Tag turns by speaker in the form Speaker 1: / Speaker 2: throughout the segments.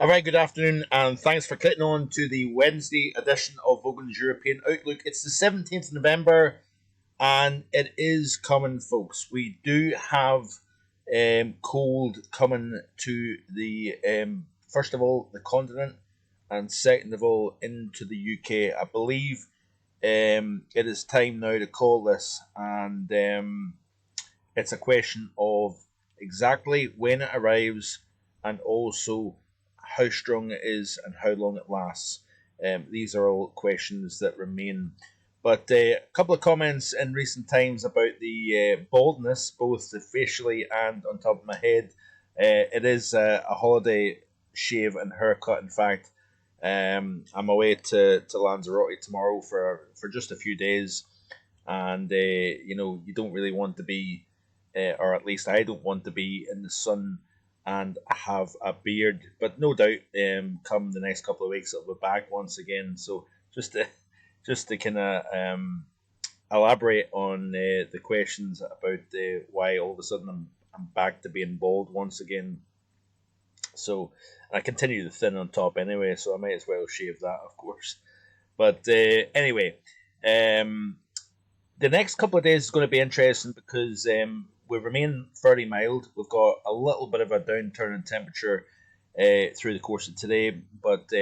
Speaker 1: A very good afternoon, and thanks for clicking on to the Wednesday edition of Vogan's European Outlook. It's the 17th of November, and it is coming, folks. We do have cold coming to the, first of all, the continent, and second of all, into the UK. I believe it is time now to call this, and it's a question of exactly when it arrives and also how strong it is and how long it lasts. These are all questions that remain. But a couple of comments in recent times about the baldness, both facially and on top of my head. It is a holiday shave and haircut, in fact. I'm away to Lanzarote tomorrow for just a few days. And, you don't really want to be, or at least I don't want to be in the sun and have a beard, but no doubt, come the next couple of weeks, it'll be back once again. So just to kind of elaborate on the questions about why all of a sudden I'm back to being bald once again. So I continue to thin on top anyway, so I might as well shave that, of course. But anyway, the next couple of days is going to be interesting because we remain fairly mild. We've got a little bit of a downturn in temperature through the course of today, but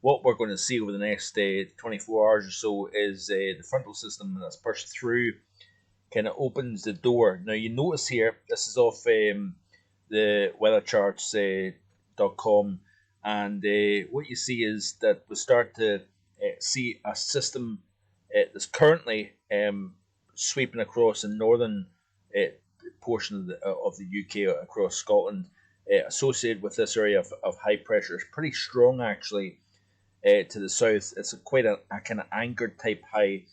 Speaker 1: what we're going to see over the next 24 hours or so is the frontal system that's pushed through kind of opens the door. Now you notice here, this is off the weathercharts.com, and what you see is that we start to see a system that's currently sweeping across the northern portion of the UK across Scotland, associated with this area of high pressure. It's pretty strong actually to the south. It's quite a kind of anchored type high,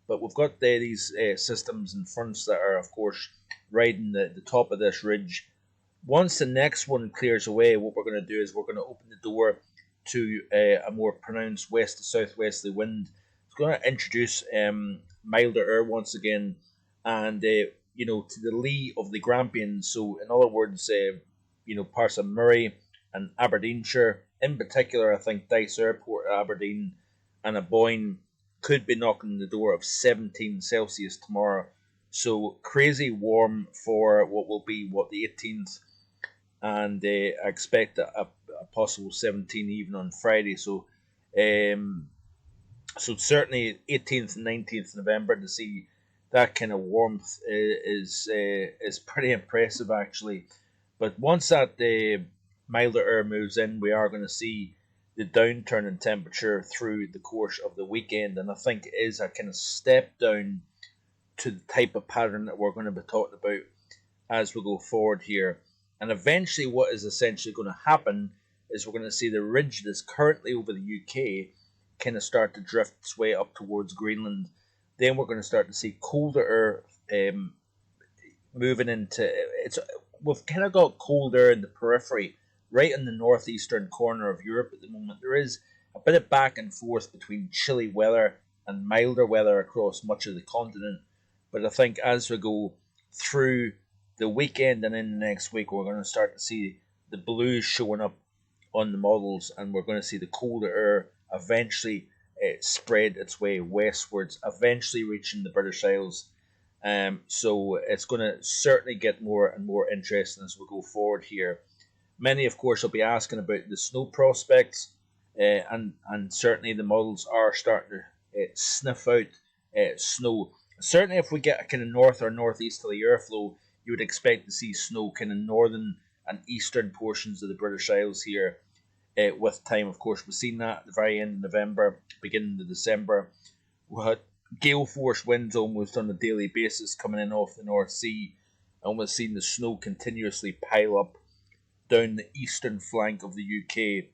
Speaker 1: but we've got these systems and fronts that are of course riding the top of this ridge. Once the next one clears away, what we're going to do is we're going to open the door to a more pronounced west to southwesterly wind. It's going to introduce milder air once again, and to the lee of the Grampians. So in other words, parts of Murray and Aberdeenshire, in particular, I think Dice Airport, Aberdeen, and Aboyne could be knocking the door of 17 Celsius tomorrow. So crazy warm for what will be the 18th, and I expect a possible 17 even on Friday. So certainly 18th and 19th November to see that kind of warmth is pretty impressive actually. But once that milder air moves in, we are going to see the downturn in temperature through the course of the weekend, and I think it is a kind of step down to the type of pattern that we're going to be talking about as we go forward here. And eventually what is essentially going to happen is we're going to see the ridge that's currently over the UK kind of start to drift its way up towards Greenland. Then we're going to start to see colder air moving into we've kind of got cold air in the periphery, right in the northeastern corner of Europe at the moment. There is a bit of back and forth between chilly weather and milder weather across much of the continent. But I think as we go through the weekend and in the next week, we're going to start to see the blues showing up on the models, and we're going to see the colder air eventually spread its way westwards, eventually reaching the British Isles. So it's going to certainly get more and more interesting as we go forward here. Many, of course, will be asking about the snow prospects, and certainly the models are starting to sniff out snow. Certainly, if we get a kind of north or northeasterly airflow, you would expect to see snow kind of northern and eastern portions of the British Isles here with time. Of course, we've seen that at the very end of November, beginning of December. We had gale force winds almost on a daily basis coming in off the North Sea, and we've seen the snow continuously pile up down the eastern flank of the UK.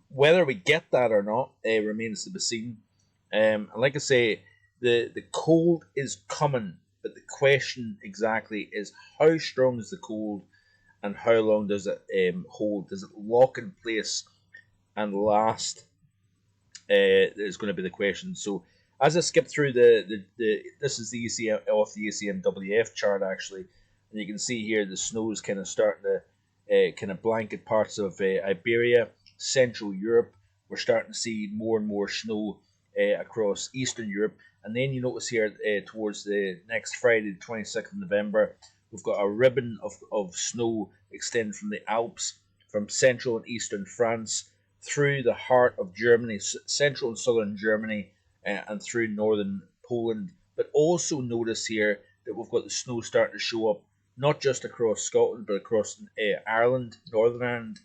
Speaker 1: Whether we get that or not remains to be seen. And like I say, the cold is coming, but the question exactly is how strong is the cold and how long does it hold? Does it lock in place and last? Is going to be the question. So as I skip through the this is the ECM off the ECMWF chart actually, and you can see here the snow is kind of starting to kind of blanket parts of Iberia, Central Europe. We're starting to see more and more snow across Eastern Europe. And then you notice here towards the next Friday, the 26th of November, we've got a ribbon of snow extending from the Alps, from central and eastern France, through the heart of Germany, central and southern Germany, and through northern Poland. But also notice here that we've got the snow starting to show up, not just across Scotland, but across Ireland, Northern Ireland,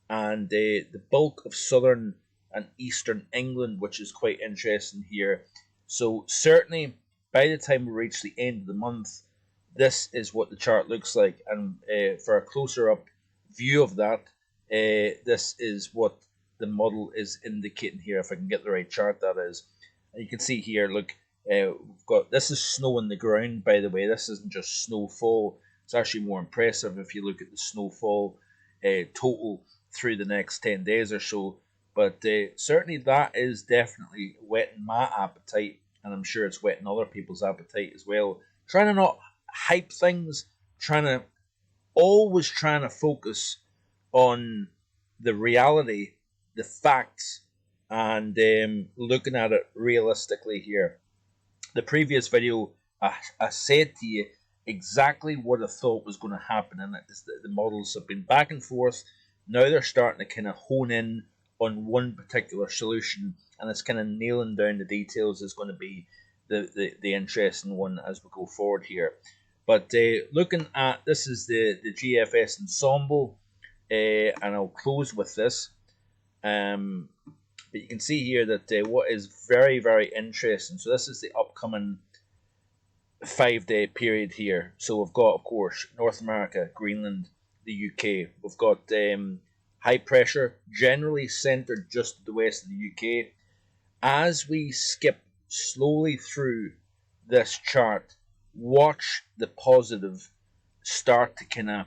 Speaker 1: and the bulk of southern and eastern England, which is quite interesting here. So certainly, by the time we reach the end of the month, this is what the chart looks like. And for a closer up view of that, this is what the model is indicating here. If I can get the right chart, that is. And you can see here, look, we've got, this is snow on the ground, by the way. This isn't just snowfall. It's actually more impressive if you look at the snowfall total through the next 10 days or so. But certainly that is definitely whetting my appetite, and I'm sure it's whetting other people's appetite as well. Trying to not hype things, always trying to focus on the reality, the facts, and looking at it realistically here. The previous video, I said to you exactly what I thought was going to happen, and the models have been back and forth. Now they're starting to kind of hone in on one particular solution, and it's kind of nailing down the details is going to be the interesting one as we go forward here. But looking at, this is the GFS Ensemble, and I'll close with this. But you can see here that what is very, very interesting, so this is the upcoming 5-day period here. So we've got, of course, North America, Greenland, the UK. We've got high pressure, generally centered just to the west of the UK. As we skip slowly through this chart, watch the positive start to kind of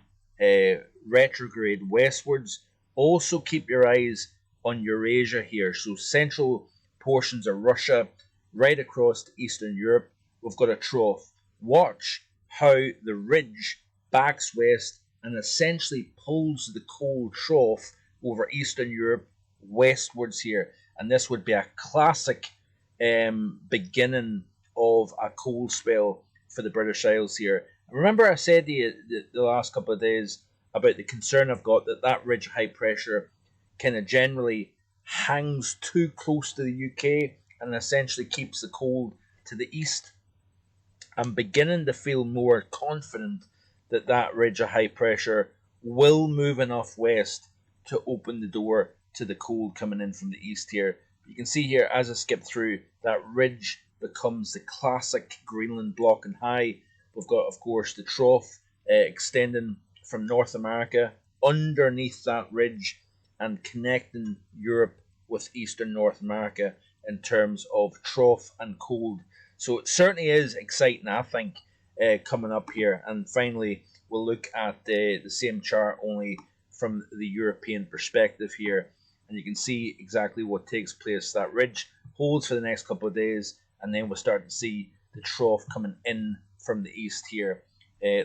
Speaker 1: retrograde westwards. Also keep your eyes on Eurasia here. So central portions of Russia, right across to Eastern Europe, we've got a trough. Watch how the ridge backs west and essentially pulls the cold trough over Eastern Europe westwards here. And this would be a classic beginning of a cold spell for the British Isles here. Remember I said to you the last couple of days about the concern I've got that ridge of high pressure kind of generally hangs too close to the UK and essentially keeps the cold to the east. I'm beginning to feel more confident that ridge of high pressure will move enough west to open the door to the cold coming in from the east here. You can see here as I skip through, that ridge becomes the classic Greenland block and high. We've got, of course, the trough extending from North America underneath that ridge and connecting Europe with Eastern North America in terms of trough and cold. So it certainly is exciting, I think, coming up here. And finally, we'll look at the same chart only from the European perspective here. And you can see exactly what takes place. That ridge holds for the next couple of days, and then we'll start to see the trough coming in from the east here.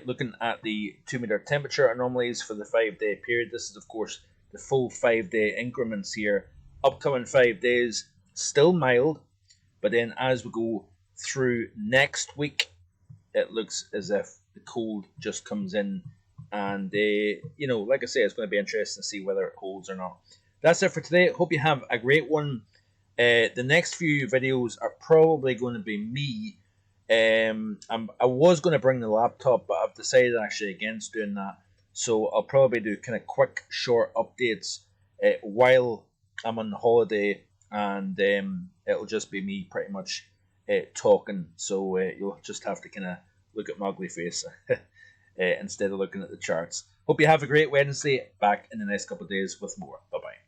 Speaker 1: Looking at the 2-meter temperature anomalies for the 5-day period, this is, of course, the full 5-day increments here. Upcoming 5 days, still mild, but then as we go through next week, it looks as if the cold just comes in. And, like I say, it's going to be interesting to see whether it holds or not. That's it for today. Hope you have a great one. The next few videos are probably going to be me. I was going to bring the laptop, but I've decided actually against doing that. So I'll probably do kind of quick, short updates while I'm on holiday, and it'll just be me pretty much talking. So you'll just have to kind of look at my ugly face instead of looking at the charts. Hope you have a great Wednesday. Back in the next couple of days with more. Bye-bye.